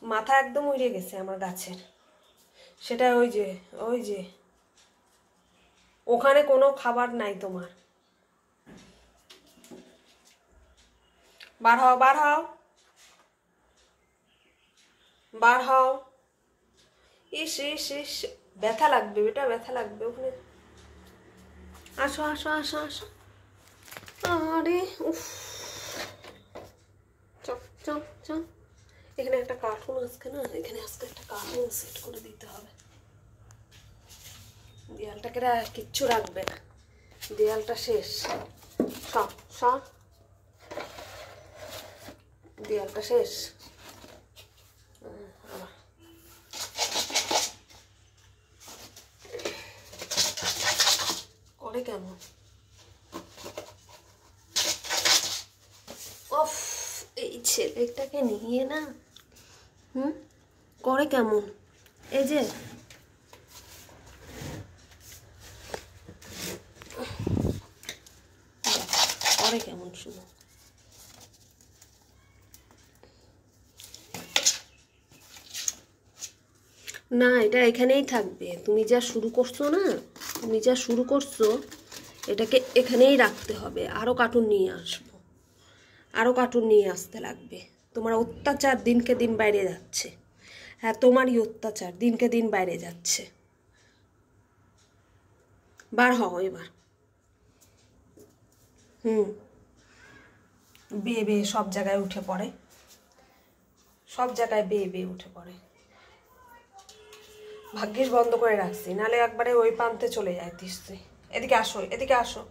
মাথা একদম উড়ে গেছে আমার গাছের। সেটা ওই যে ওখানে কোনো খাবার নাই তোমার। বার হও, বার হও, বার হও। ইস ইস ইস, ব্যথা লাগবে বেটা, ব্যথা লাগবে ওখানে। আসো আসো আসো আসো। আরে উফ, চপ চপ চপ। এখানে একটা কার্টুন আজকে না, এখানে আজকে একটা কার্টুন সেট করে দিতে হবে। দেয়ালটাকে কিচ্ছু রাখবে না, দেয়ালটা শেষ। সব সব দেয়ালটা শেষ। করে কেমন? ওফ, এই ছেলেটাকে নিয়ে না করে কেমন? এই যে করে কেমন শুধু। না, এটা এখানেই থাকবে। তুমি যা শুরু করছো না, তুমি যা শুরু করছো এটাকে এখানেই রাখতে হবে। আরও কার্টুন নিয়ে আসবো, আরও কার্টুন নিয়ে আসতে লাগবে। তোমার অত্যাচার দিনকে দিন বাইরে যাচ্ছে। হ্যাঁ, তোমারই অত্যাচার দিনকে দিন বাইরে যাচ্ছে। বার হও এবার। বেয়ে বেয়ে সব জায়গায় উঠে পড়ে, সব জায়গায় বেয়ে বেয়ে উঠে পড়ে। ভাগ্যিস বন্ধ করে রাখছি, নালে একবারে ওই প্রান্তে চলে যায় তিস্তি। এদিকে আসো, এদিকে আসো,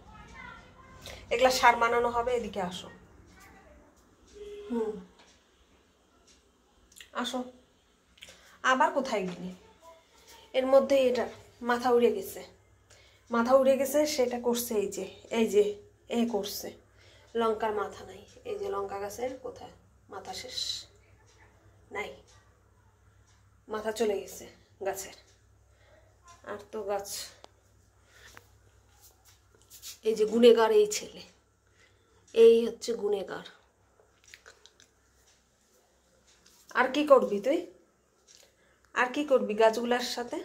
এগুলা সার মানানো হবে। এদিকে আসো, আসো। আবার কোথায় গেলি? এর মধ্যে এটা মাথা উড়ে গেছে, মাথা উড়ে গেছে। সেটা করছে এই যে এ করছে। লঙ্কার মাথা নাই, এই যে লঙ্কা গাছের কোথায় মাথা শেষ নাই, মাথা চলে গেছে গাছের। আর তো গাছ, এই যে গুনেগার এই ছেলে, এই হচ্ছে গুনেগার। আর কি করবি তুই? আর কি করবি গাছগুলার সাথে?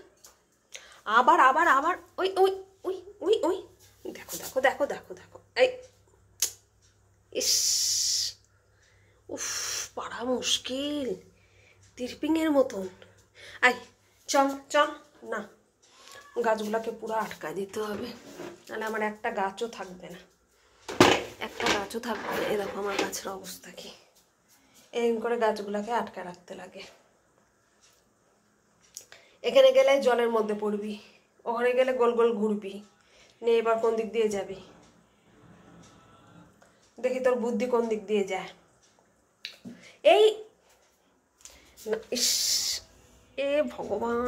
আবার আবার আবার ওই ওই ওই ওই ওই দেখো দেখো দেখো দেখো দেখো। এই ইস, উফ, পাড়া মুশকিল তিরপিংয়ের মতন। আই চল চল। না, গাছগুলাকে পুরো আটকায় দিতে হবে, নাহলে আমার একটা গাছও থাকবে না, একটা গাছও থাকবে না। এ দেখো আমার গাছের অবস্থা কি। এরকম করে গাছগুলাকে আটকায় রাখতে লাগে। এখানে গেলে জলের মধ্যে পড়বি, ওখানে গেলে গোল গোল ঘুরবি। নে এবার কোন দিক দিয়ে যাবি? দেখি তোর বুদ্ধি কোন দিক দিয়ে যায়। এই ইস, এ ভগবান,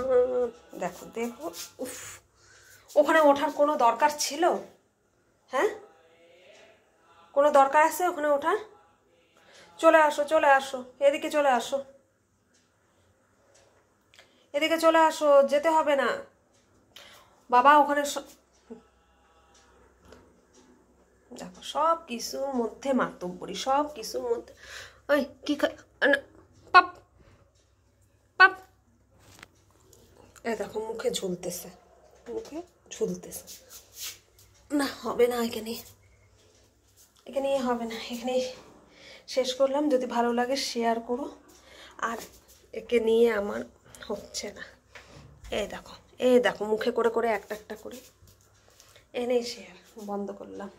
দেখো দেখো। উফ, ওখানে ওঠার কোনো দরকার ছিল? হ্যাঁ, কোনো দরকার আছে ওখানে ওঠার? চলে আসো, চলে আসো, এদিকে চলে আসো, এদিকে চলে আসো। যেতে হবে না বাবা, ওখানে দেখো সব কিছুর মধ্যে মাতব্বরি, সব কিছুর মধ্যে। ওই কি পাপ পাপ, এ দেখো মুখে ঝুলতেছে, মুখে ঝুলতেছে। না, হবে না, এখানে এখানে হবে না, এখানে শেষ করলাম। যদি ভালো লাগে শেয়ার করো। আর একে নিয়ে আমার হচ্ছে না। এই দেখো, এই দেখো মুখে করে করে একটা একটা করে এনে শেয়ার বন্ধ করলাম।